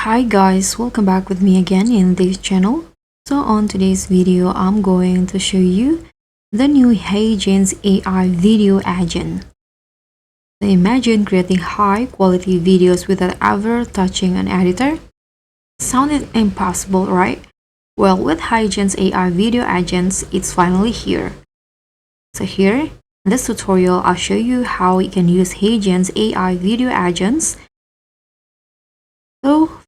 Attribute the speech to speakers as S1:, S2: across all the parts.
S1: Hi guys, welcome back with me again in this channel. So on today's video, I'm going to show you the new HeyGen's AI video agent. So imagine creating high quality videos without ever touching an editor. Sounded impossible, right? Well, with HeyGen's AI video agents, it's finally here. So here, in this tutorial, I'll show you how you can use HeyGen's AI video agents. So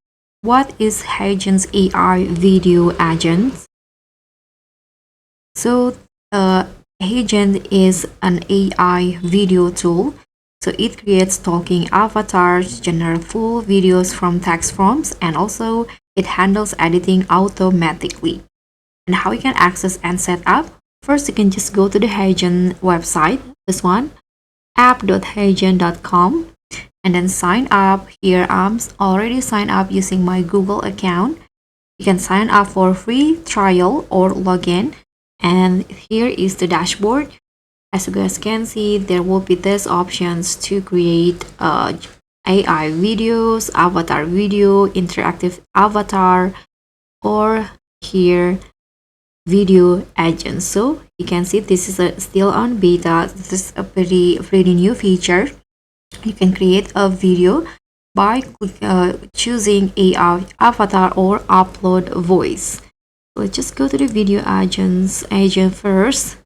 S1: what is HeyGen's AI video agent? So HeyGen is an AI video tool. So it creates talking avatars, generates full videos from text prompts, and also it handles editing automatically. And how you can access and set up? First, you can just go to the HeyGen website, this one, app.heygen.com. and then sign up. Here I'm already signed up using my Google account. You can sign up for free trial or login, and here is the dashboard. As you guys can see, there will be these options to create AI videos, avatar video, interactive avatar, or here video agent. So you can see this is still on beta. This is a pretty new feature. You can create a video by choosing AI avatar or upload voice. Let's just go to the video agent first.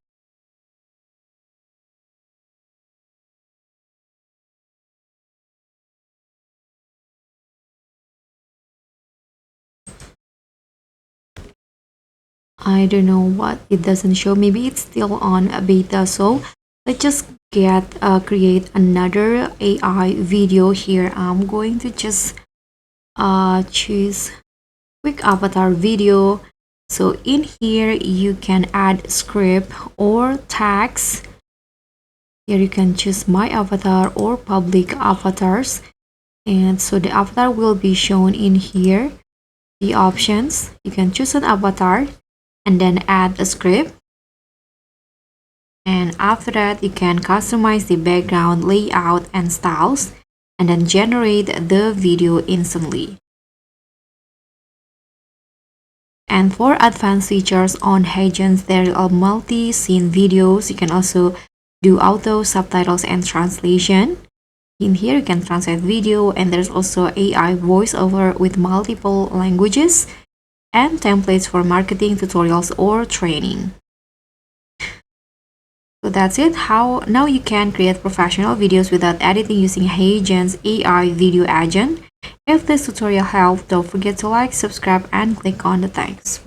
S1: I don't know what it doesn't show. Maybe it's still on a beta. So let's just create another AI video here. I'm going to just choose quick avatar video. So in here you can add script or tags. Here you can choose my avatar or public avatars, and so the avatar will be shown in here. The options, you can choose an avatar and then add a script. And after that, you can customize the background layout and styles and then generate the video instantly. And for advanced features on HeyGen's, there are multi-scene videos. You can also do auto subtitles and translation. In here, you can translate video, and there's also AI voiceover with multiple languages and templates for marketing tutorials or training. So that's it. How now you can create professional videos without editing using HeyGen's AI video agent. If this tutorial helped, don't forget to like, subscribe, and click on the thanks.